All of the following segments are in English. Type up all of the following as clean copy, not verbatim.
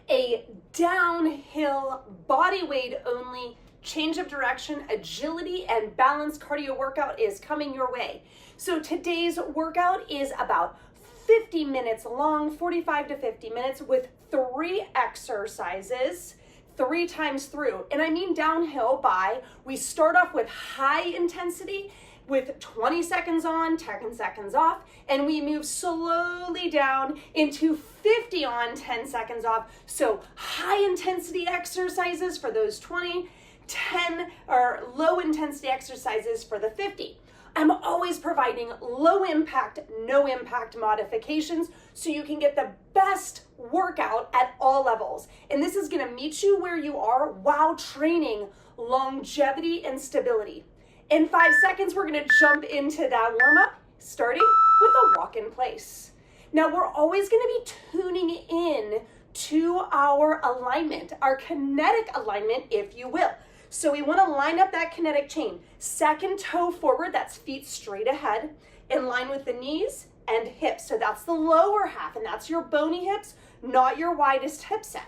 A downhill, body weight only, change of direction, agility, and balance cardio workout is coming your way. So today's workout is about 50 minutes long, 45 to 50 minutes with 3 exercises, 3 times through. And I mean downhill by, we start off with high intensity with 20 seconds on, 10 seconds off, and we move slowly down into 50 on, 10 seconds off. So high intensity exercises for those 20, 10 or low intensity exercises for the 50. I'm always providing low impact, no impact modifications so you can get the best workout at all levels. And this is gonna meet you where you are while training longevity and stability. In 5 seconds, we're gonna jump into that warm up, starting with a walk in place. Now we're always gonna be tuning in to our alignment, our kinetic alignment, if you will. So we wanna line up that kinetic chain. Second toe forward, that's feet straight ahead, in line with the knees and hips. So that's the lower half, and that's your bony hips, not your widest hip set.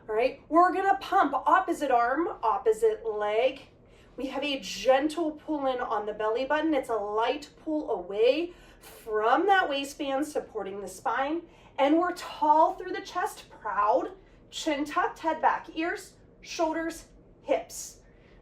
All right, we're gonna pump opposite arm, opposite leg. We have a gentle pull in on the belly button. It's a light pull away from that waistband, supporting the spine. And we're tall through the chest, proud, chin tucked, head back, ears, shoulders, hips,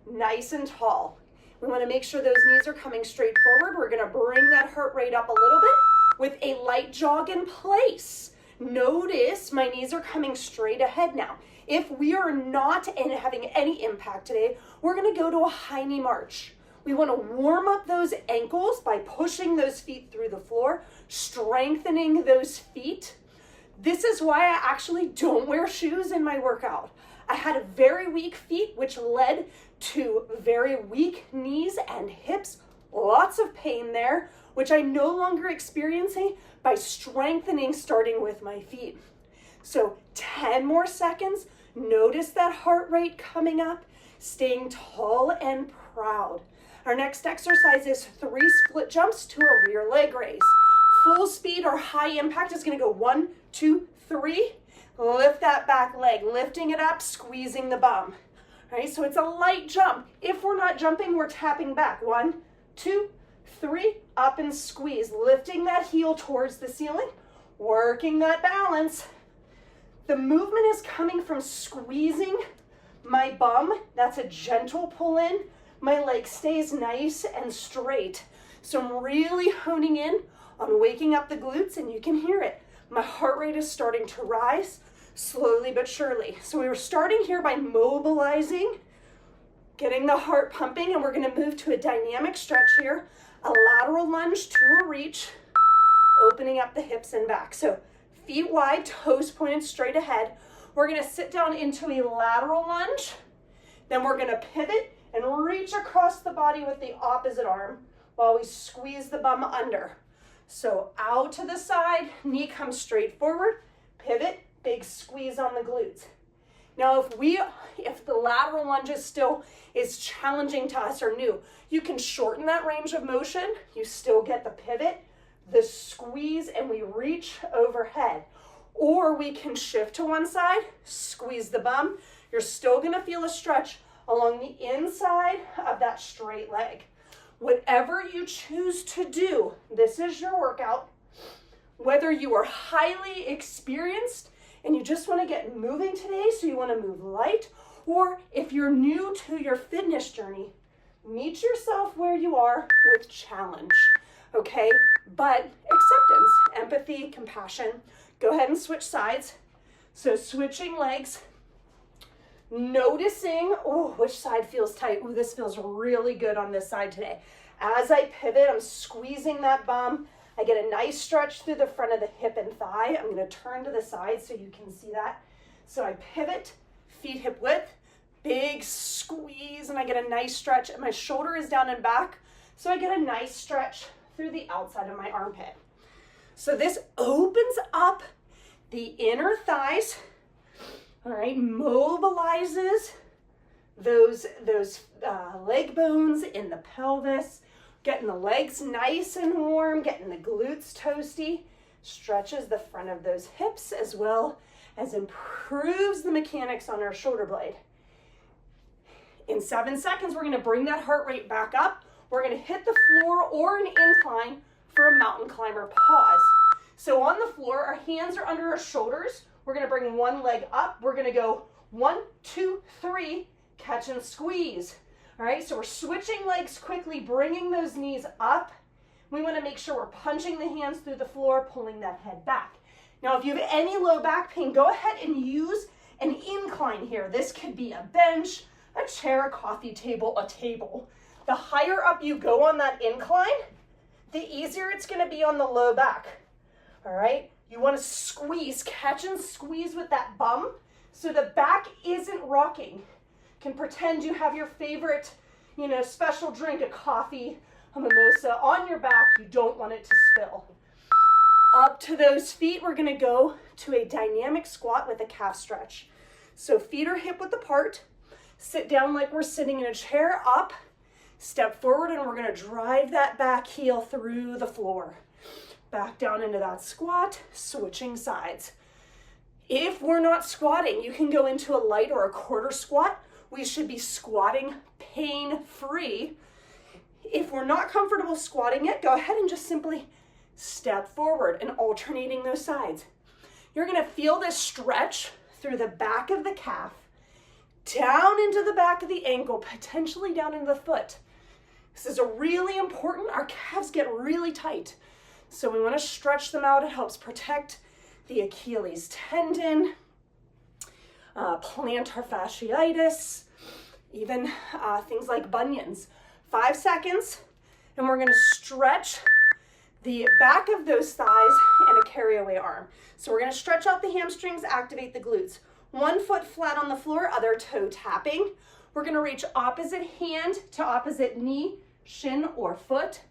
nice and tall. We want to make sure those knees are coming straight forward. We're going to bring that heart rate up a little bit with a light jog in place. Notice my knees are coming straight ahead now. If we are not having any impact today, we're going to go to a high knee march. We want to warm up those ankles by pushing those feet through the floor, strengthening those feet. This is why I actually don't wear shoes in my workout. I had very weak feet, which led to very weak knees and hips, lots of pain there, which I no longer experiencing by strengthening, starting with my feet. So 10 more seconds. Notice that heart rate coming up, staying tall and proud. Our next exercise is 3 split jumps to a rear leg raise. Full speed or high impact is gonna go 1, 2, 3. Lift that back leg, lifting it up, squeezing the bum. All right, so it's a light jump. If we're not jumping, we're tapping back. 1, 2, 3, up and squeeze, lifting that heel towards the ceiling, working that balance. The movement is coming from squeezing my bum. That's a gentle pull in. My leg stays nice and straight. So I'm really honing in on waking up the glutes, and you can hear it. My heart rate is starting to rise slowly but surely. So we were starting here by mobilizing, getting the heart pumping, and we're gonna move to a dynamic stretch here, a lateral lunge to a reach, opening up the hips and back. So feet wide, toes pointed straight ahead. We're gonna sit down into a lateral lunge, then we're gonna pivot and reach across the body with the opposite arm while we squeeze the bum under. So out to the side, knee comes straight forward, pivot, big squeeze on the glutes. Now if the lateral lunge is challenging to us or new, you can shorten that range of motion. You still get the pivot, the squeeze, and we reach overhead. Or we can shift to one side, squeeze the bum. You're still gonna feel a stretch along the inside of that straight leg. Whatever you choose to do, this is your workout. Whether you are highly experienced and you just want to get moving today, so you want to move light, or if you're new to your fitness journey, meet yourself where you are with challenge, okay? But acceptance, empathy, compassion. Go ahead and switch sides. So switching legs, noticing, which side feels tight? This feels really good on this side today. As I pivot, I'm squeezing that bum. I get a nice stretch through the front of the hip and thigh. I'm gonna turn to the side so you can see that. So I pivot, feet hip width, big squeeze, and I get a nice stretch, and my shoulder is down and back, so I get a nice stretch through the outside of my armpit. So this opens up the inner thighs, all right, mobilizes those leg bones in the pelvis, getting the legs nice and warm, getting the glutes toasty, stretches the front of those hips as well as improves the mechanics on our shoulder blade. In 7 seconds, we're gonna bring that heart rate back up. We're gonna hit the floor or an incline for a mountain climber pause. So on the floor, our hands are under our shoulders. We're gonna bring one leg up. We're gonna go 1, 2, 3, catch and squeeze. All right, so we're switching legs quickly, bringing those knees up. We wanna make sure we're punching the hands through the floor, pulling that head back. Now, if you have any low back pain, go ahead and use an incline here. This could be a bench, a chair, a coffee table, a table. The higher up you go on that incline, the easier it's gonna be on the low back. All right, you wanna squeeze, catch and squeeze with that bum so the back isn't rocking. You can pretend you have your favorite, special drink, a coffee, a mimosa on your back. You don't want it to spill. Up to those feet, we're gonna go to a dynamic squat with a calf stretch. So feet are hip width apart, sit down like we're sitting in a chair, up, step forward, and we're gonna drive that back heel through the floor. Back down into that squat, switching sides. If we're not squatting, you can go into a light or a quarter squat. We should be squatting pain-free. If we're not comfortable squatting it, go ahead and just simply step forward and alternating those sides. You're gonna feel this stretch through the back of the calf, down into the back of the ankle, potentially down into the foot. This is really important. Our calves get really tight. So we wanna stretch them out. It helps protect the Achilles tendon, plantar fasciitis, even things like bunions. 5 seconds, and we're gonna stretch the back of those thighs and a carry-away arm. So we're gonna stretch out the hamstrings, activate the glutes. One foot flat on the floor, other toe tapping. We're gonna reach opposite hand to opposite knee, shin, or foot.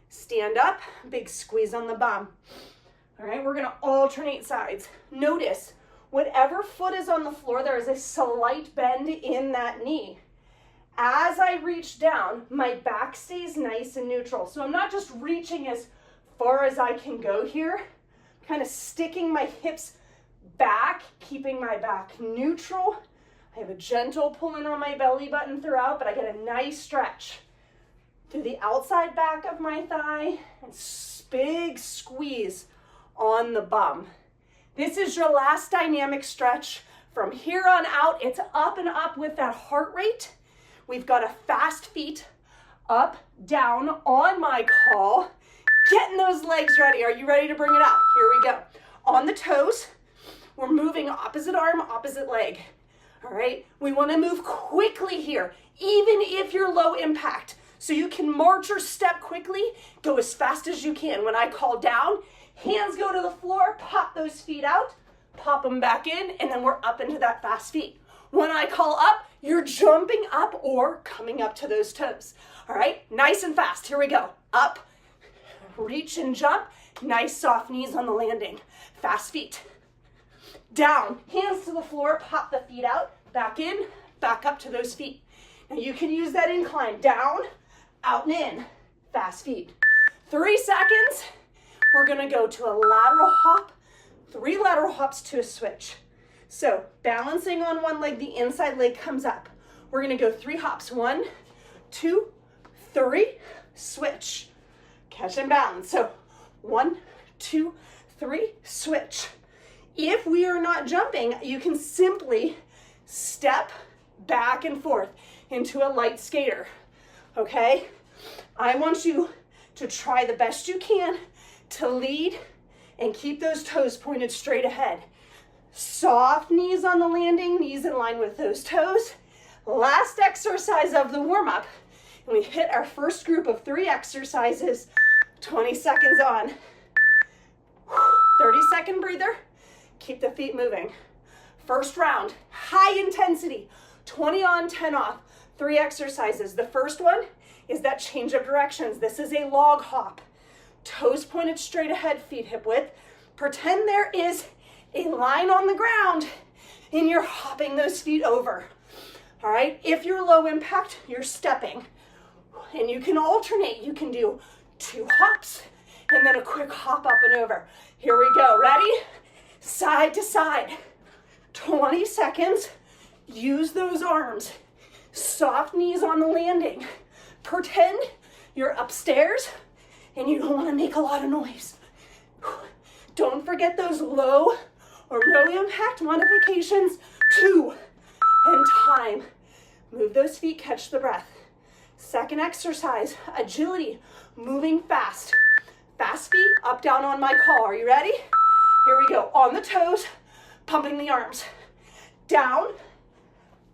Stand up, big squeeze on the bum. All right, we're gonna alternate sides. Notice, whatever foot is on the floor, there is a slight bend in that knee. As I reach down, my back stays nice and neutral. So I'm not just reaching as far as I can go here, kind of sticking my hips back, keeping my back neutral. I have a gentle pull in on my belly button throughout, but I get a nice stretch through the outside back of my thigh and big squeeze on the bum. This is your last dynamic stretch. From here on out, it's up and up with that heart rate. We've got a fast feet, up, down, on my call. Getting those legs ready. Are you ready to bring it up? Here we go. On the toes, we're moving opposite arm, opposite leg. All right, we wanna move quickly here, even if you're low impact. So you can march or step quickly, go as fast as you can. When I call down, hands go to the floor, pop those feet out, pop them back in, and then we're up into that fast feet. When I call up, you're jumping up or coming up to those toes. All right, nice and fast. Here we go. Up, reach and jump. Nice soft knees on the landing. Fast feet. Down, hands to the floor, pop the feet out, back in, back up to those feet. Now you can use that incline. Down, out and in. Fast feet. 3 seconds. We're gonna go to a lateral hop, 3 lateral hops to a switch. So balancing on one leg, the inside leg comes up. We're gonna go 3 hops. 1, 2, 3, switch. Catch and balance. So 1, 2, 3, switch. If we are not jumping, you can simply step back and forth into a light skater, okay? I want you to try the best you can to lead and keep those toes pointed straight ahead. Soft knees on the landing, knees in line with those toes. Last exercise of the warm-up. And we hit our first group of 3 exercises, 20 seconds on. 30-second breather, keep the feet moving. First round, high intensity, 20 on, 10 off, 3 exercises. The first one is that change of directions. This is a log hop. Toes pointed straight ahead, feet hip width. Pretend there is a line on the ground and you're hopping those feet over. All right, if you're low impact, you're stepping. And you can alternate. You can do 2 hops and then a quick hop up and over. Here we go, ready? Side to side. 20 seconds. Use those arms. Soft knees on the landing. Pretend you're upstairs and you don't want to make a lot of noise. Don't forget those low or no impact modifications. 2 and time. Move those feet, catch the breath. Second exercise, agility, moving fast. Fast feet, up, down on my call. Are you ready? Here we go. On the toes, pumping the arms. Down,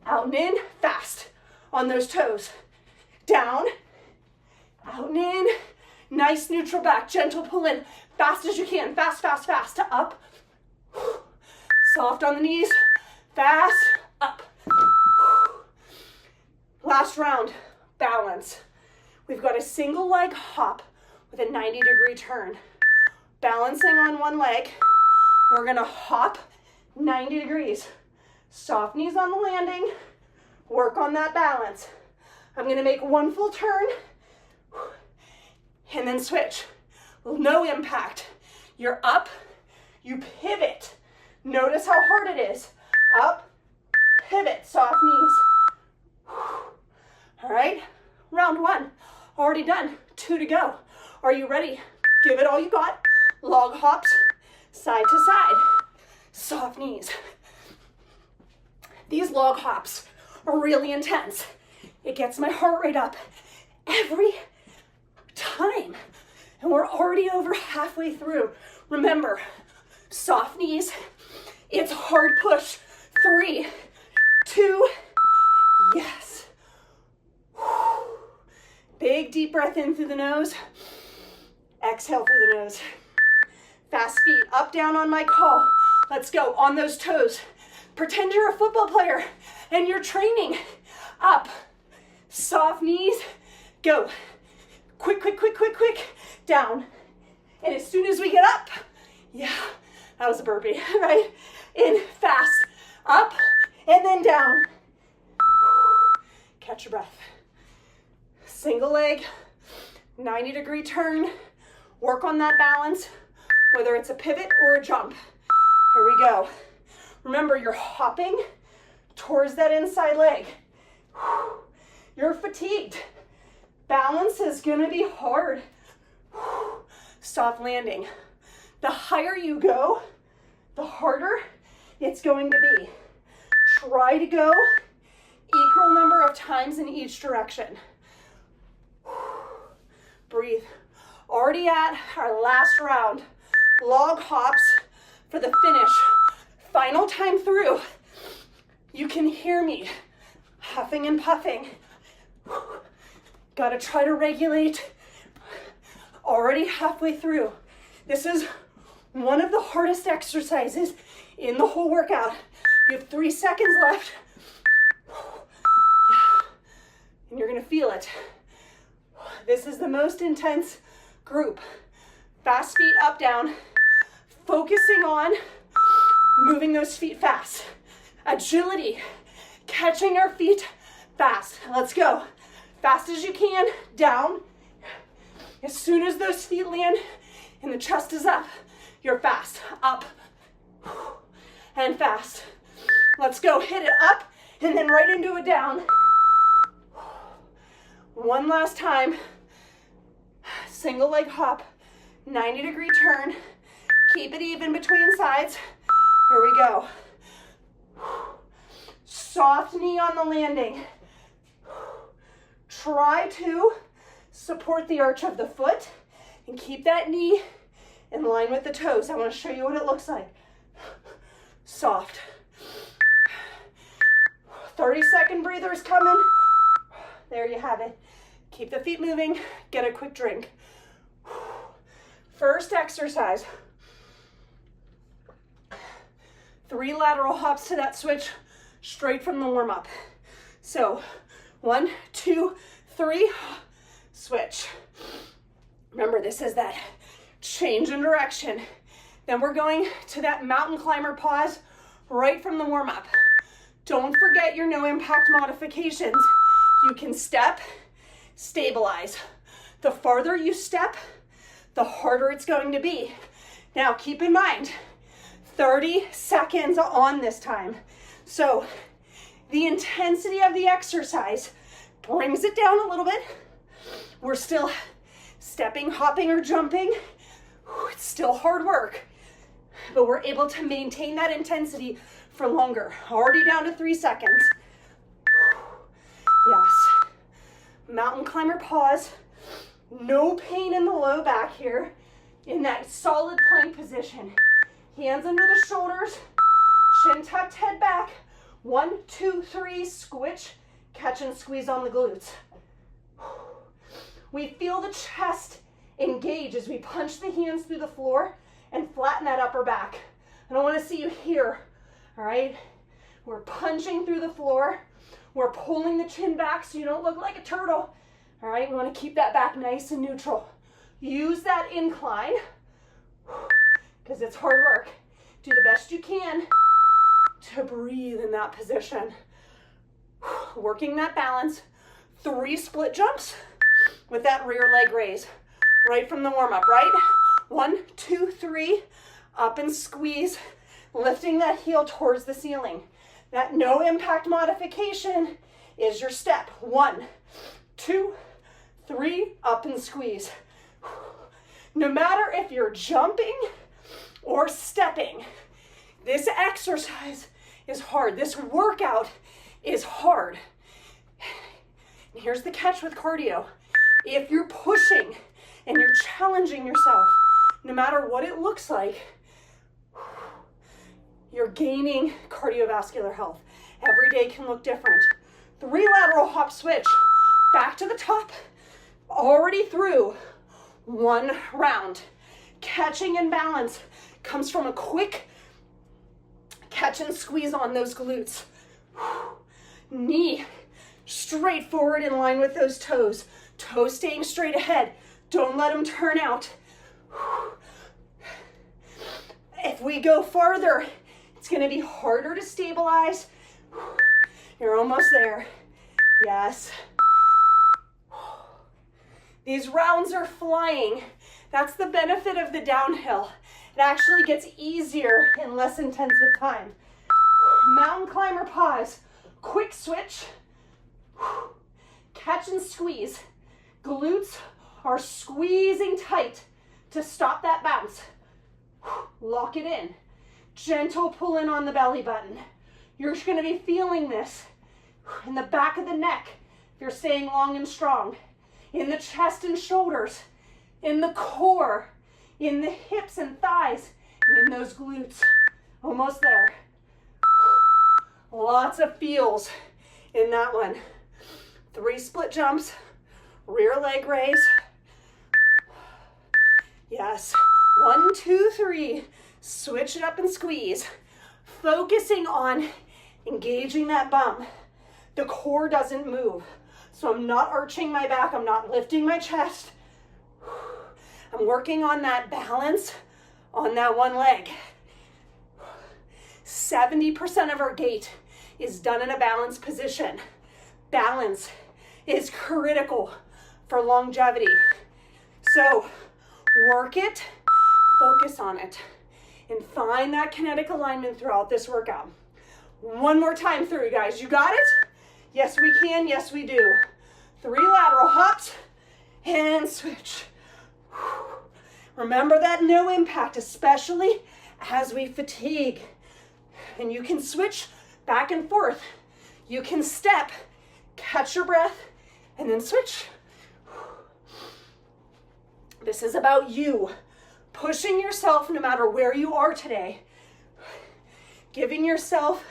out and in, fast. On those toes. Down, out and in. Nice neutral back, gentle pull in. Fast as you can, fast, fast, fast. Up. Soft on the knees, fast, up. Last round, balance. We've got a single leg hop with a 90-degree turn. Balancing on one leg, we're gonna hop 90 degrees. Soft knees on the landing, work on that balance. I'm gonna make one full turn and then switch. No impact. You're up, you pivot. Notice how hard it is. Up, pivot, soft knees. All right, round 1, already done. 2 to go. Are you ready? Give it all you got. Log hops, side to side. Soft knees. These log hops are really intense. It gets my heart rate up every time. And we're already over halfway through. Remember, soft knees. It's hard push. 3, 2, yes. Big deep breath in through the nose. Exhale through the nose. Fast feet, up, down on my call. Let's go, on those toes. Pretend you're a football player and you're training. Up, soft knees, go. Quick, quick, quick, quick, quick, down. And as soon as we get up, yeah, that was a burpee, right? In, fast, up, and then down. Catch your breath. Single leg, 90-degree turn. Work on that balance, whether it's a pivot or a jump. Here we go. Remember, you're hopping towards that inside leg. You're fatigued. Balance is gonna be hard. Soft landing. The higher you go, the harder it's going to be. Try to go equal number of times in each direction. Breathe. Already at our last round. Log hops for the finish. Final time through. You can hear me huffing and puffing. Gotta try to regulate. Already halfway through. This is one of the hardest exercises in the whole workout. You have 3 seconds left. And you're gonna feel it. This is the most intense group. Fast feet up, down. Focusing on moving those feet fast. Agility, catching our feet fast. Let's go. Fast as you can, down. As soon as those feet land and the chest is up, you're fast. Up and fast. Let's go. Hit it up and then right into it down. One last time. Single leg hop, 90-degree turn. Keep it even between sides. Here we go. Soft knee on the landing. Try to support the arch of the foot and keep that knee in line with the toes. I want to show you what it looks like. Soft. 30-second breathers coming. There you have it. Keep the feet moving. Get a quick drink. First exercise. 3 lateral hops to that switch, straight from the warm-up. So 1, 2, 3, switch. Remember, this is that change in direction. Then we're going to that mountain climber pause right from the warm-up. Don't forget your no impact modifications. You can step, stabilize. The farther you step, the harder it's going to be. Now keep in mind, 30 seconds on this time. So the intensity of the exercise brings it down a little bit. We're still stepping, hopping, or jumping. It's still hard work, but we're able to maintain that intensity for longer. Already down to 3 seconds. Yes. Mountain climber pause. No pain in the low back here. In that solid plank position. Hands under the shoulders. Chin tucked, head back. 1, 2, 3, switch. Catch and squeeze on the glutes. We feel the chest engage as we punch the hands through the floor and flatten that upper back. I don't want to see you here, all right? We're punching through the floor. We're pulling the chin back so you don't look like a turtle, all right? We want to keep that back nice and neutral. Use that incline because it's hard work. Do the best you can to breathe in that position. Working that balance. 3 split jumps with that rear leg raise. Right from the warm-up, right? 1, 2, 3, up and squeeze, lifting that heel towards the ceiling. That no impact modification is your step. 1, 2, 3, up and squeeze. No matter if you're jumping or stepping, this exercise is hard. This workout is hard. And here's the catch with cardio. If you're pushing and you're challenging yourself, no matter what it looks like, you're gaining cardiovascular health. Every day can look different. 3 lateral hop switch. Back to the top. Already through 1 round. Catching and balance comes from a quick catch and squeeze on those glutes. Knee straight forward in line with those toes. Toes staying straight ahead. Don't let them turn out. If we go farther, it's going to be harder to stabilize. You're almost there. Yes. These rounds are flying. That's the benefit of the downhill. It actually gets easier and less intense with time. Mountain climber pause. Quick switch. Catch and squeeze. Glutes are squeezing tight to stop that bounce. Lock it in. Gentle pull in on the belly button. You're going to be feeling this in the back of the neck if you're staying long and strong. In the chest and shoulders. In the core. In the hips and thighs. And in those glutes. Almost there. Lots of feels in that one. 3 split jumps. Rear leg raise. Yes. 1, 2, 3. Switch it up and squeeze. Focusing on engaging that bum. The core doesn't move. So I'm not arching my back. I'm not lifting my chest. I'm working on that balance on that one leg. 70% of our gait is done in a balanced position. Balance is critical for longevity. So work it, focus on it, and find that kinetic alignment throughout this workout. One more time through, guys. You got it? Yes, we can. Yes, we do. 3 lateral hops and switch. Remember that no impact, especially as we fatigue. And you can switch back and forth. You can step, catch your breath, and then switch. This is about you pushing yourself no matter where you are today. Giving yourself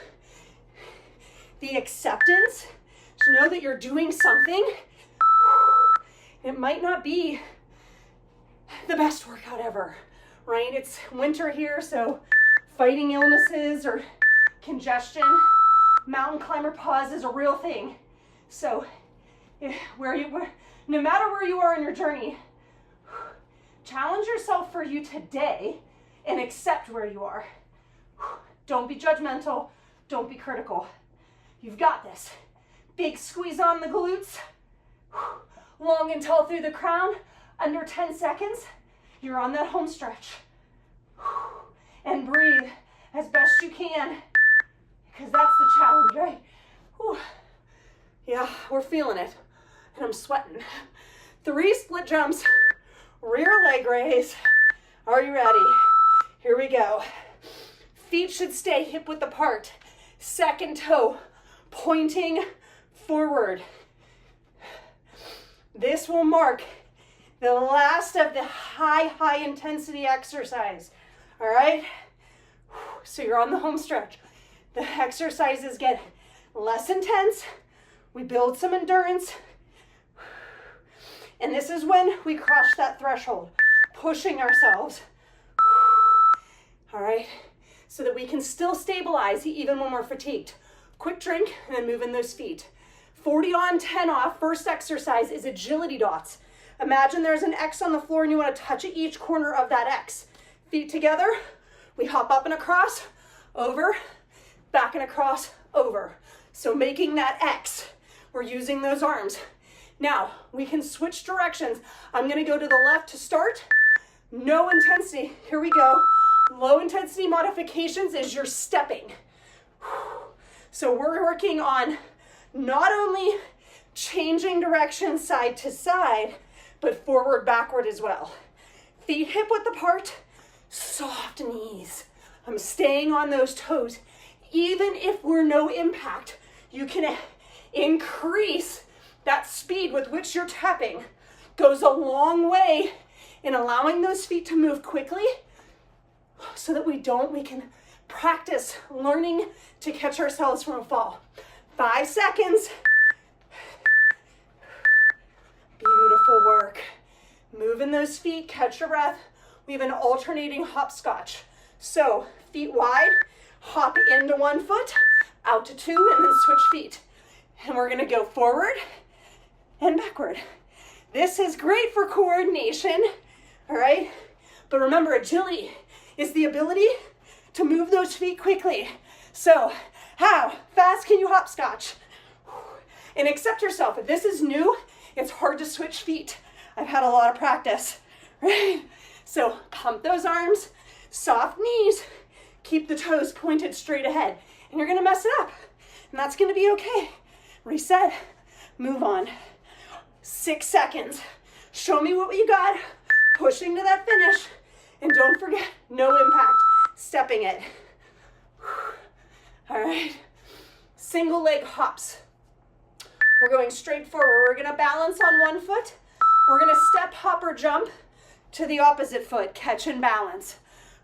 the acceptance to know that you're doing something. It might not be the best workout ever, right? It's winter here, so fighting illnesses or congestion, mountain climber pause is a real thing. So no matter where you are in your journey, challenge yourself for you today and accept where you are. Don't be judgmental. Don't be critical. You've got this. Big squeeze on the glutes. Long and tall through the crown. Under 10 seconds. You're on that home stretch. And breathe as best you can, because that's the challenge, right? Whew. Yeah, we're feeling it, and I'm sweating. 3 split jumps, rear leg raise. Are you ready? Here we go. Feet should stay hip width apart. Second toe pointing forward. This will mark the last of the high intensity exercise. All right? So you're on the home stretch. The exercises get less intense. We build some endurance. And this is when we cross that threshold, pushing ourselves. All right? So that we can still stabilize even when we're fatigued. Quick drink and then move in those feet. 40 on, 10 off. First exercise is agility dots. Imagine there's an X on the floor and you want to touch each corner of that X. Feet together, we hop up and across, over, back and across, over. So making that X, we're using those arms. Now, we can switch directions. I'm gonna go to the left to start. No intensity, here we go. Low intensity modifications is you're stepping. So we're working on not only changing direction side to side, but forward, backward as well. Feet hip width apart, soft knees. I'm staying on those toes. Even if we're no impact, you can increase that speed with which you're tapping. Goes a long way in allowing those feet to move quickly so that we can practice learning to catch ourselves from a fall. 5 seconds. Beautiful work. Moving those feet, catch your breath. We have an alternating hopscotch. So feet wide, hop into 1 foot, out to 2, and then switch feet. And we're gonna go forward and backward. This is great for coordination, all right? But remember, agility is the ability to move those feet quickly. So how fast can you hopscotch? And accept yourself. If this is new, it's hard to switch feet. I've had a lot of practice, right? So pump those arms, soft knees, keep the toes pointed straight ahead. And you're gonna mess it up, and that's gonna be okay. Reset, move on. 6 seconds. Show me what you got, pushing to that finish. And don't forget, no impact, stepping it. All right, single leg hops. We're going straight forward. We're gonna balance on 1 foot. We're gonna step, hop, or jump to the opposite foot, catch and balance.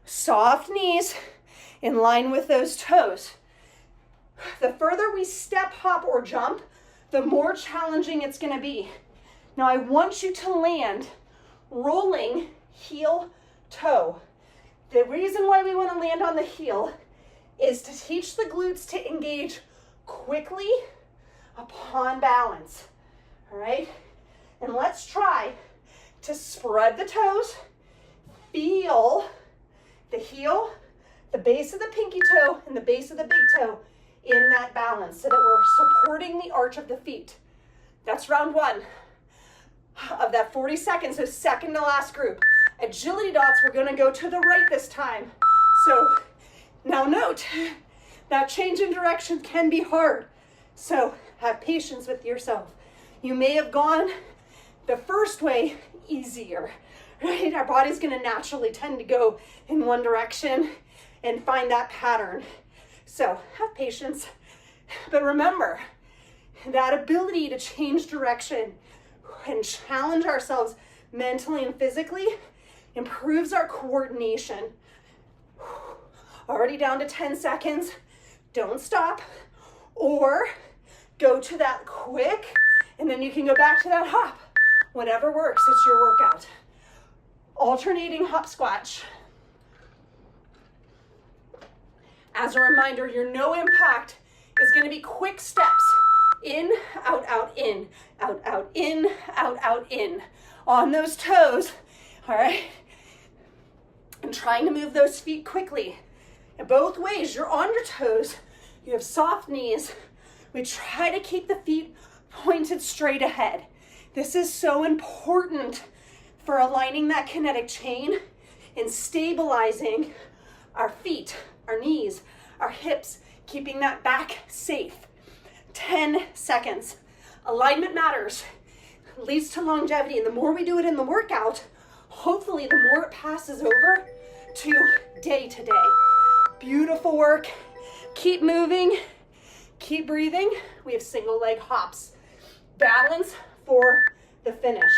Soft knees in line with those toes. The further we step, hop, or jump, the more challenging it's gonna be. Now I want you to land rolling heel toe. The reason why we want to land on the heel is to teach the glutes to engage quickly upon balance, all right? And let's try to spread the toes, feel the heel, the base of the pinky toe, and the base of the big toe in that balance so that we're supporting the arch of the feet. That's round 1 of that 40 seconds, so second to last group. Agility dots, we're gonna go to the right this time. So now note, that change in direction can be hard. So have patience with yourself. You may have gone the first way easier, right? Our body's gonna naturally tend to go in one direction and find that pattern. So have patience. But remember, that ability to change direction and challenge ourselves mentally and physically improves our coordination. Already down to 10 seconds. Don't stop. Or go to that quick, and then you can go back to that hop. Whatever works, it's your workout. Alternating hopscotch. As a reminder, your no impact is going to be quick steps. In, out, out, in, out, out, in, out, out, in. On those toes, all right? And trying to move those feet quickly. And both ways, you're on your toes, you have soft knees. We try to keep the feet pointed straight ahead. This is so important for aligning that kinetic chain and stabilizing our feet, our knees, our hips, keeping that back safe. 10 seconds. Alignment matters. Leads to longevity, and the more we do it in the workout, hopefully the more it passes over to day to day. Beautiful work. Keep moving. Keep breathing. We have single leg hops. Balance for the finish.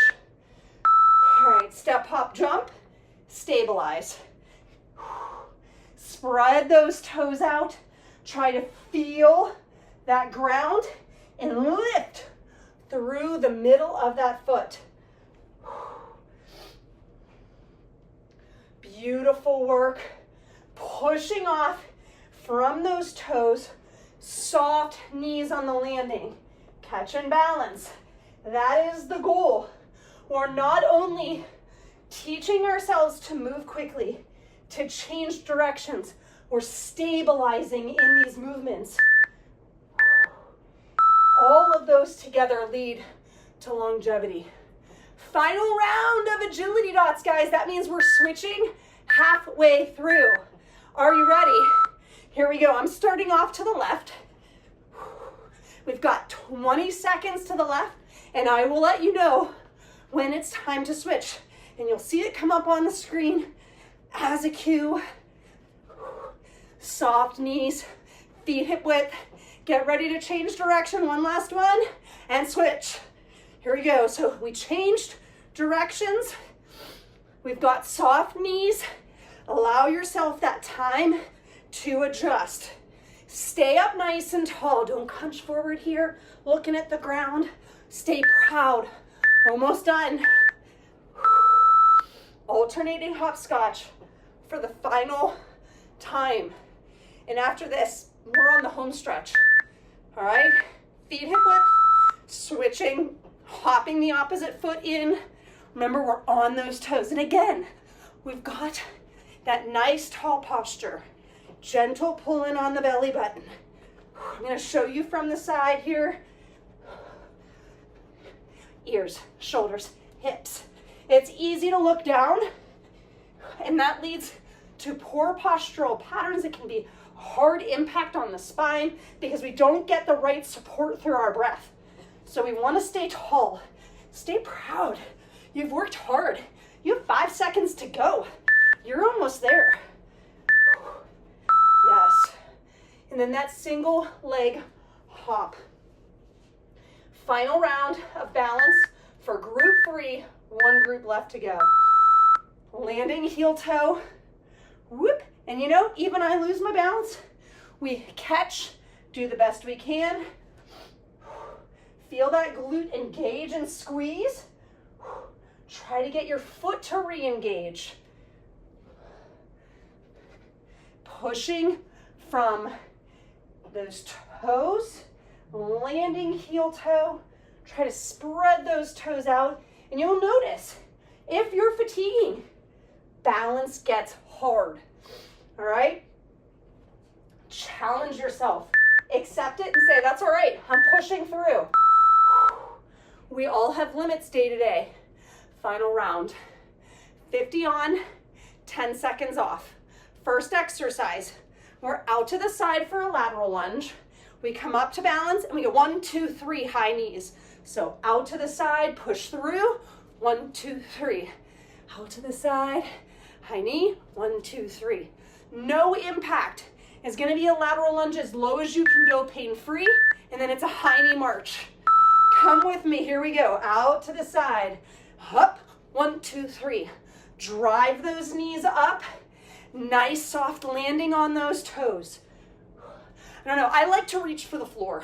All right, step, hop, jump, stabilize. Spread those toes out. Try to feel that ground and lift through the middle of that foot. Beautiful work. Pushing off from those toes. Soft knees on the landing. Catch and balance. That is the goal. We're not only teaching ourselves to move quickly, to change directions, we're stabilizing in these movements. All of those together lead to longevity. Final round of agility dots, guys. That means we're switching halfway through. Are you ready? Here we go. I'm starting off to the left. We've got 20 seconds to the left, and I will let you know when it's time to switch. And you'll see it come up on the screen as a cue. Soft knees, feet hip width. Get ready to change direction. One last one, and switch. Here we go. So we changed directions. We've got soft knees. Allow yourself that time to adjust. Stay up nice and tall. Don't hunch forward here, looking at the ground. Stay proud. Almost done. Alternating hopscotch for the final time. And after this, we're on the home stretch. All right, feet hip width, switching, hopping the opposite foot in. Remember, we're on those toes. And again, we've got that nice tall posture. Gentle pull in on the belly button. I'm going to show you from the side here. Ears, shoulders, hips. It's easy to look down, and that leads to poor postural patterns. It can be hard impact on the spine because we don't get the right support through our breath. So we want to stay tall. Stay proud. You've worked hard. You have 5 seconds to go. You're almost there. Yes. And then that single leg hop. Final round of balance for group 3. One group left to go. Landing heel toe. Whoop. And you know, even I lose my balance. We catch, do the best we can. Feel that glute engage and squeeze. Try to get your foot to re-engage. Pushing from those toes, landing heel toe. Try to spread those toes out, and you'll notice if you're fatiguing, balance gets hard. All right? Challenge yourself. Accept it and say, that's all right, I'm pushing through. We all have limits day to day. Final round. 50 on, 10 seconds off. First exercise, we're out to the side for a lateral lunge. We come up to balance and we go 1, 2, 3, high knees. So out to the side, push through, 1, 2, 3. Out to the side, high knee, 1, 2, 3. No impact. It's gonna be a lateral lunge as low as you can go pain-free, and then it's a high knee march. Come with me, here we go. Out to the side, up, 1, 2, 3. Drive those knees up. Nice soft landing on those toes. I don't know, I like to reach for the floor,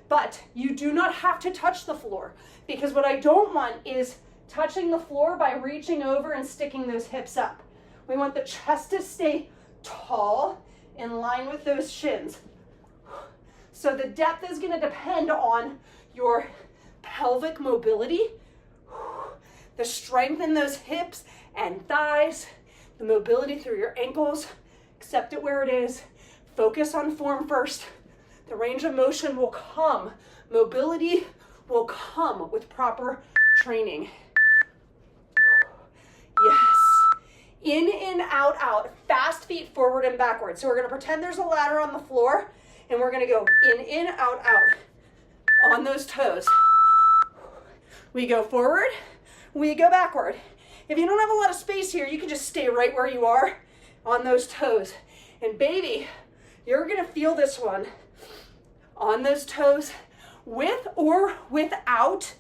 but you do not have to touch the floor, because what I don't want is touching the floor by reaching over and sticking those hips up. We want the chest to stay tall in line with those shins. So the depth is going to depend on your pelvic mobility, the strength in those hips and thighs, the mobility through your ankles. Accept it where it is. Focus on form first. The range of motion will come. Mobility will come with proper training. Yes. In, out, out. Fast feet forward and backward. So we're gonna pretend there's a ladder on the floor, and we're gonna go in, out, out on those toes. We go forward, we go backward. If you don't have a lot of space here, you can just stay right where you are on those toes. And baby, you're gonna feel this one on those toes with or without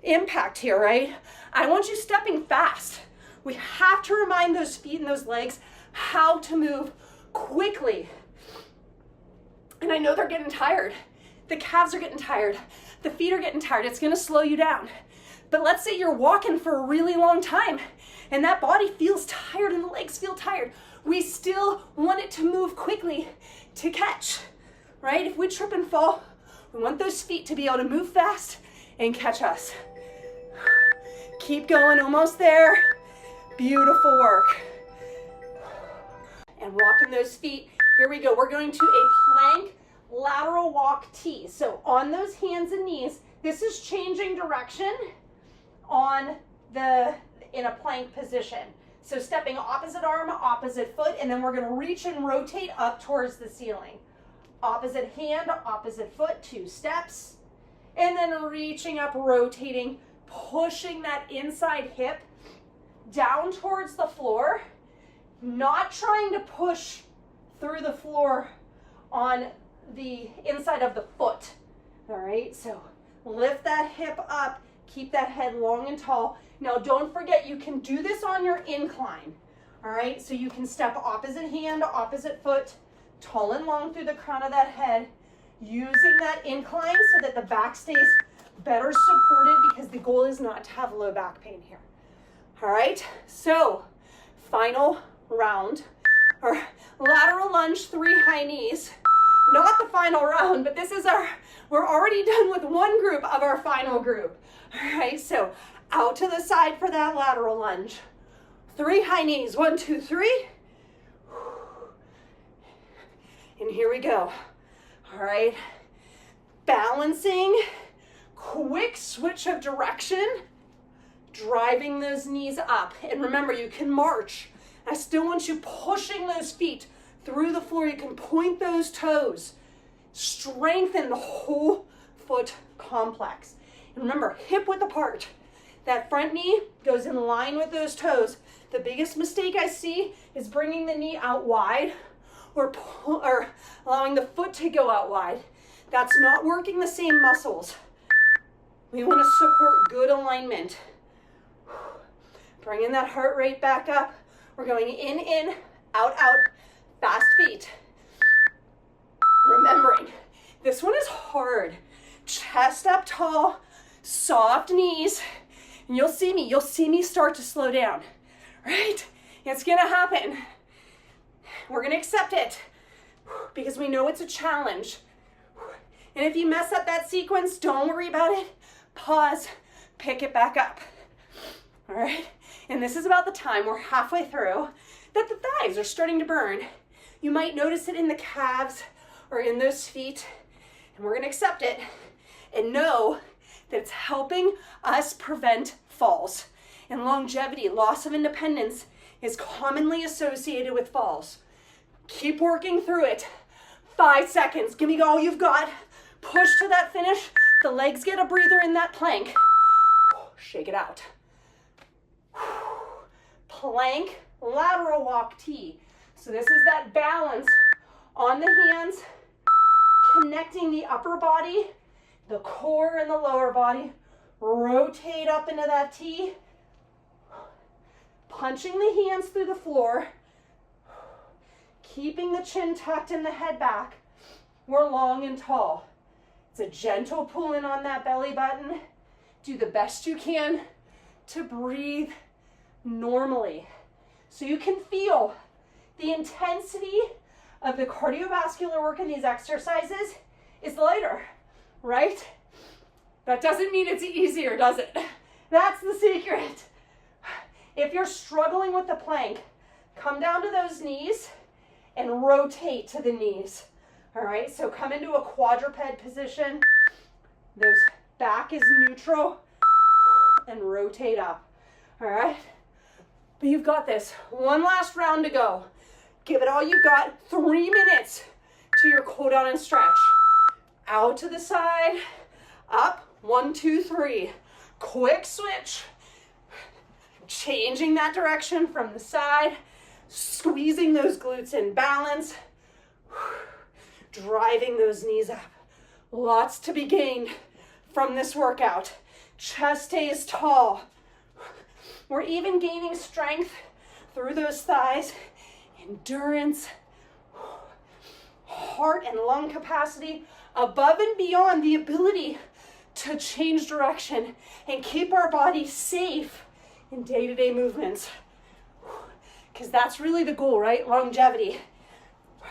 impact here, right? I want you stepping fast. We have to remind those feet and those legs how to move quickly. And I know they're getting tired. The calves are getting tired. The feet are getting tired. It's gonna slow you down. But let's say you're walking for a really long time and that body feels tired and the legs feel tired. We still want it to move quickly to catch, right? If we trip and fall, we want those feet to be able to move fast and catch us. Keep going, almost there. Beautiful work. And walking those feet. Here we go. We're going to a plank lateral walk T. So on those hands and knees, this is changing direction in a plank position. So stepping opposite arm, opposite foot, and then we're gonna reach and rotate up towards the ceiling. Opposite hand, opposite foot, 2 steps. And then reaching up, rotating, pushing that inside hip down towards the floor, not trying to push through the floor on the inside of the foot. All right, so lift that hip up, keep that head long and tall. Now don't forget, you can do this on your incline. All right, so you can step opposite hand, opposite foot, tall and long through the crown of that head, using that incline so that the back stays better supported, because the goal is not to have low back pain here. All right, so final round, or lateral lunge, 3 high knees. Not the final round, but this is we're already done with one group of our final group. All right, so out to the side for that lateral lunge. 3 high knees, 1, 2, 3. And here we go. All right, balancing, quick switch of direction, driving those knees up. And remember, you can march. I still want you pushing those feet through the floor. You can point those toes. Strengthen the whole foot complex. And remember, hip width apart. That front knee goes in line with those toes. The biggest mistake I see is bringing the knee out wide or allowing the foot to go out wide. That's not working the same muscles. We want to support good alignment. Bringing that heart rate back up. We're going in, out, out, fast feet. Remembering, this one is hard. Chest up tall, soft knees, and you'll see me start to slow down, right? It's gonna happen. We're gonna accept it because we know it's a challenge. And if you mess up that sequence, don't worry about it. Pause, pick it back up, all right? And this is about the time, we're halfway through, that the thighs are starting to burn. You might notice it in the calves or in those feet, and we're gonna accept it and know that it's helping us prevent falls. And longevity, loss of independence, is commonly associated with falls. Keep working through it. 5 seconds, give me all you've got. Push to that finish. The legs get a breather in that plank. Shake it out. Plank, lateral walk T. So this is that balance on the hands, connecting the upper body, the core and the lower body. Rotate up into that T. Punching the hands through the floor. Keeping the chin tucked and the head back. We're long and tall. It's a gentle pull in on that belly button. Do the best you can to breathe normally, so you can feel the intensity of the cardiovascular work in these exercises is lighter, right? That doesn't mean it's easier, does it? That's the secret. If you're struggling with the plank, come down to those knees and rotate to the knees. All right, so come into a quadruped position. Those back is neutral and rotate up. All right, but you've got this. One last round to go. Give it all you've got. 3 minutes to your cool down and stretch. Out to the side, up, 1, 2, 3. Quick switch. Changing that direction from the side, squeezing those glutes in balance, driving those knees up. Lots to be gained from this workout. Chest stays tall. We're even gaining strength through those thighs, endurance, heart and lung capacity, above and beyond the ability to change direction and keep our body safe in day-to-day movements. Because that's really the goal, right? Longevity.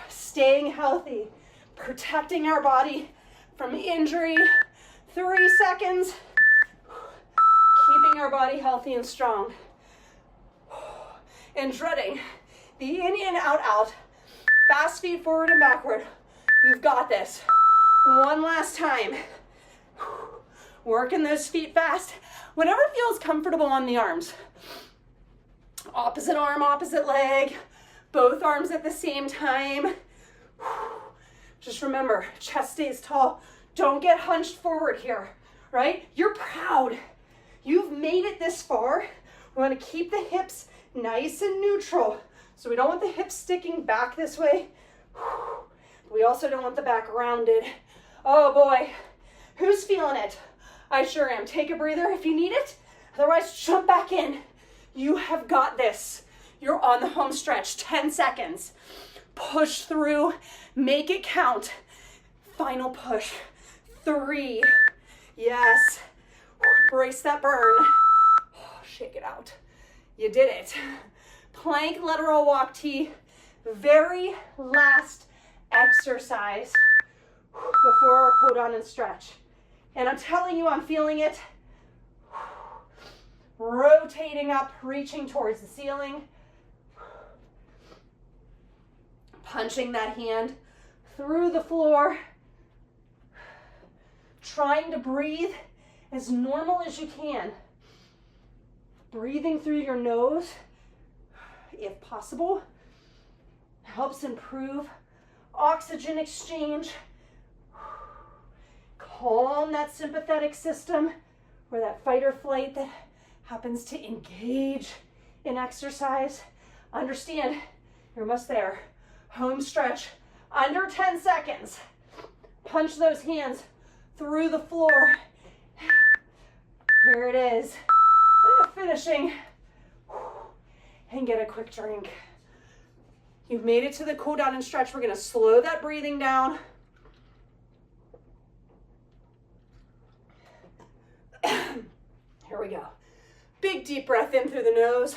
Staying healthy, protecting our body from injury. 3 seconds. Keeping our body healthy and strong. And dreading the in, out. Fast feet forward and backward. You've got this. One last time. Working those feet fast. Whatever feels comfortable on the arms. Opposite arm, opposite leg. Both arms at the same time. Just remember, chest stays tall. Don't get hunched forward here, right? You're proud. You've made it this far. We want to keep the hips nice and neutral. So we don't want the hips sticking back this way. We also don't want the back rounded. Oh boy, who's feeling it? I sure am. Take a breather if you need it. Otherwise, jump back in. You have got this. You're on the home stretch. 10 seconds. Push through. Make it count. Final push. 3. Yes. Brace that burn. Shake it out. You did it. Plank lateral walk T. Very last exercise before our cool down and stretch. And I'm telling you, I'm feeling it. Rotating up, reaching towards the ceiling. Punching that hand through the floor. Trying to breathe as normal as you can. Breathing through your nose, if possible, helps improve oxygen exchange. Calm that sympathetic system, or that fight or flight that happens to engage in exercise. Understand, you're almost there. Home stretch, under 10 seconds. Punch those hands through the floor. Here it is. Finishing. And get a quick drink. You've made it to the cool down and stretch. We're going to slow that breathing down. Here we go. Big deep breath in through the nose.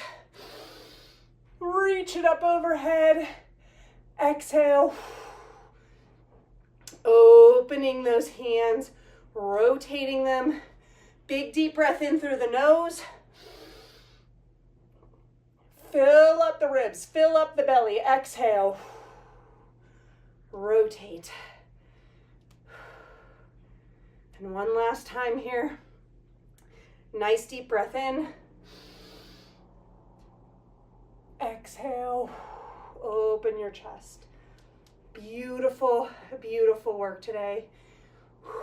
Reach it up overhead. Exhale. Opening those hands, rotating them. Big deep breath in through the nose. Fill up the ribs, fill up the belly. Exhale. Rotate. And one last time here. Nice deep breath in. Exhale. Open your chest. Beautiful, beautiful work today.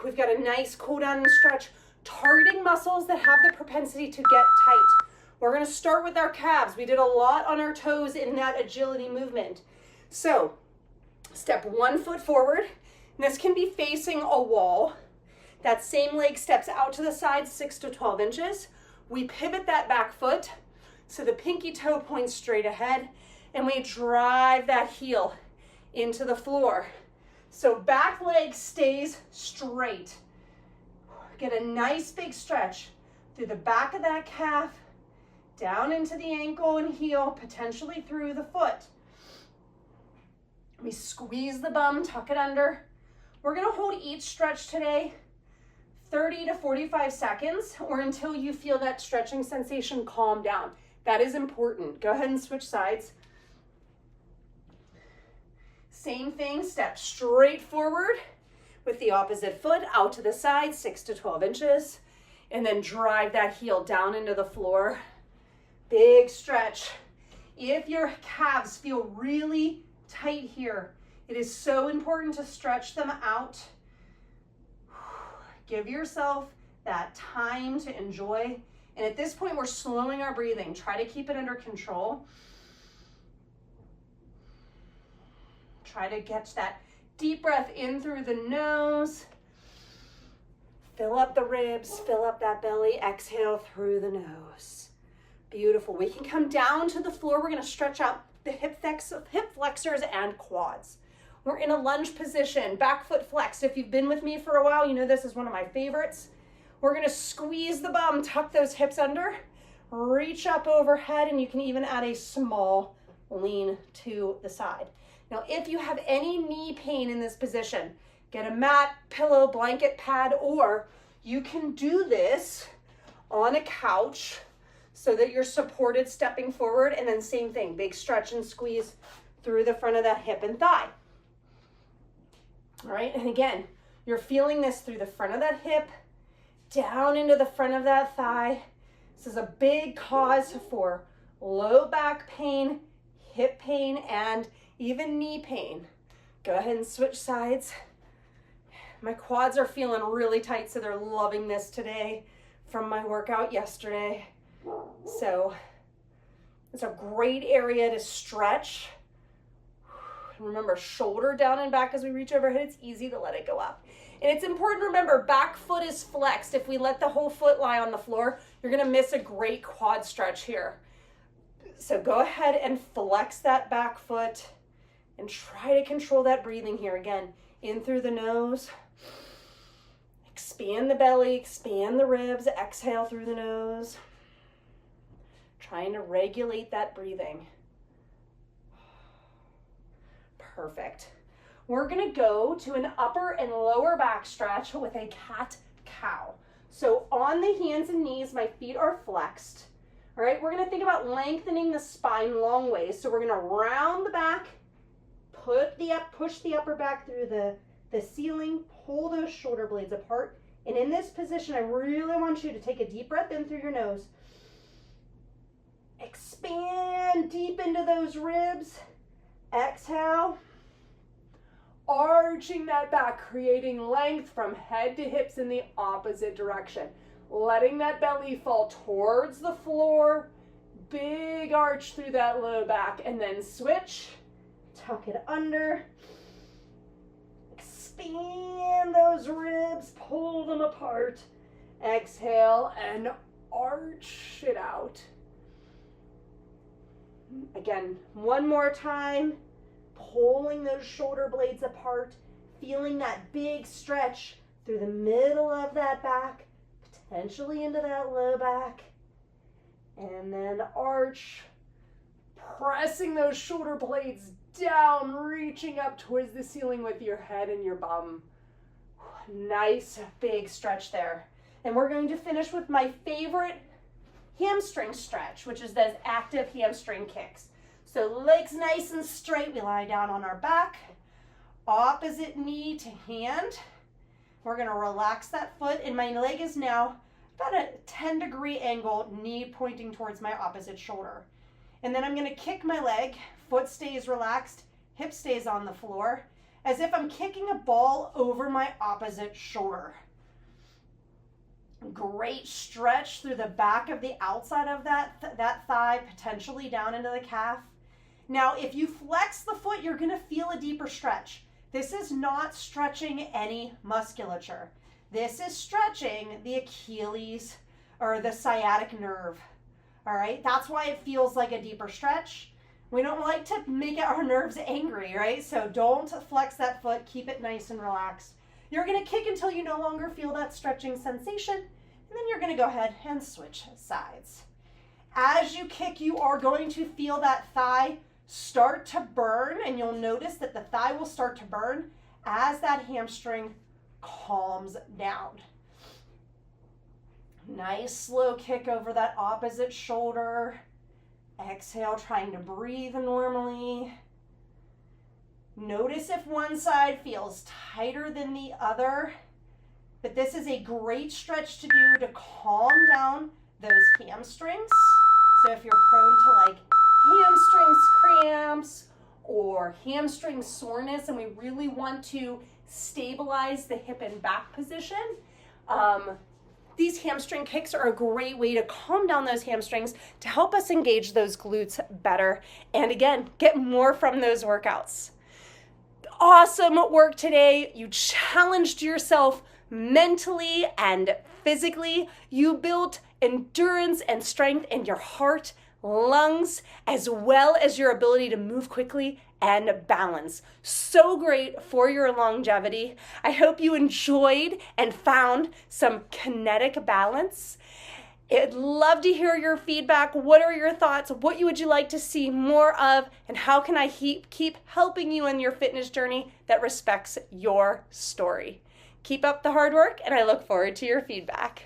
We've got a nice cool down and stretch, targeting muscles that have the propensity to get tight. We're going to start with our calves. We did a lot on our toes in that agility movement. So, step 1 foot forward. And this can be facing a wall. That same leg steps out to the side 6 to 12 inches. We pivot that back foot so the pinky toe points straight ahead, and we drive that heel into the floor. So back leg stays straight. Get a nice big stretch through the back of that calf, down into the ankle and heel, potentially through the foot. We squeeze the bum, tuck it under. We're gonna hold each stretch today 30 to 45 seconds, or until you feel that stretching sensation calm down. That is important. Go ahead and switch sides. Same thing, step straight forward with the opposite foot out to the side, 6 to 12 inches, and then drive that heel down into the floor. Big stretch. If your calves feel really tight here, it is so important to stretch them out. Give yourself that time to enjoy. And at this point, we're slowing our breathing. Try to keep it under control. Try to get that deep breath in through the nose. Fill up the ribs, fill up that belly. Exhale through the nose. Beautiful. We can come down to the floor. We're going to stretch out the hip flexors and quads. We're in a lunge position, back foot flexed. If you've been with me for a while, you know this is one of my favorites. We're going to squeeze the bum, tuck those hips under, reach up overhead, and you can even add a small lean to the side. Now, if you have any knee pain in this position, get a mat, pillow, blanket, pad, or you can do this on a couch so that you're supported stepping forward, and then same thing, big stretch and squeeze through the front of that hip and thigh. All right, and again, you're feeling this through the front of that hip, down into the front of that thigh. This is a big cause for low back pain, hip pain, and even knee pain. Go ahead and switch sides. My quads are feeling really tight, so they're loving this today from my workout yesterday. So it's a great area to stretch. Remember, shoulder down and back as we reach overhead. It's easy to let it go up. And it's important to remember, back foot is flexed. If we let the whole foot lie on the floor, you're going to miss a great quad stretch here. So go ahead and flex that back foot and try to control that breathing here. Again, in through the nose. Expand the belly, expand the ribs. Exhale through the nose. Trying to regulate that breathing. Perfect. We're going to go to an upper and lower back stretch with a cat-cow. So on the hands and knees, my feet are flexed. All right, we're going to think about lengthening the spine long ways. So we're going to round the back, push the upper back through the ceiling, pull those shoulder blades apart. And in this position, I really want you to take a deep breath in through your nose. Expand deep into those ribs. Exhale. Arching that back, creating length from head to hips in the opposite direction. Letting that belly fall towards the floor. Big arch through that low back. And then switch. Tuck it under. Expand those ribs. Pull them apart. Exhale and arch it out. Again, one more time. Pulling those shoulder blades apart, feeling that big stretch through the middle of that back, potentially into that low back, and then arch, pressing those shoulder blades down, reaching up towards the ceiling with your head and your bum. Nice big stretch there. And we're going to finish with my favorite hamstring stretch, which is those active hamstring kicks. So legs nice and straight, we lie down on our back, opposite knee to hand. We're gonna relax that foot, and my leg is now about a 10-degree angle, knee pointing towards my opposite shoulder. And then I'm gonna kick my leg, foot stays relaxed, hip stays on the floor, as if I'm kicking a ball over my opposite shoulder. Great stretch through the back of the outside of that thigh, potentially down into the calf. Now, if you flex the foot, you're going to feel a deeper stretch. This is not stretching any musculature. This is stretching the Achilles or the sciatic nerve. All right, that's why it feels like a deeper stretch. We don't like to make our nerves angry, right? So don't flex that foot. Keep it nice and relaxed. You're going to kick until you no longer feel that stretching sensation, and then you're going to go ahead and switch sides. As you kick, you are going to feel that thigh start to burn, and you'll notice that the thigh will start to burn as that hamstring calms down. Nice slow kick over that opposite shoulder. Exhale, trying to breathe normally. Notice if one side feels tighter than the other, but this is a great stretch to do to calm down those hamstrings So if you're prone to like hamstring cramps or hamstring soreness, and we really want to stabilize the hip and back position, these hamstring kicks are a great way to calm down those hamstrings to help us engage those glutes better. And again, get more from those workouts. Awesome work today. You challenged yourself mentally and physically. You built endurance and strength in your heart, lungs, as well as your ability to move quickly and balance. So great for your longevity. I hope you enjoyed and found some kinetic balance. I'd love to hear your feedback. What are your thoughts? What would you like to see more of? And how can I keep helping you in your fitness journey that respects your story? Keep up the hard work, and I look forward to your feedback.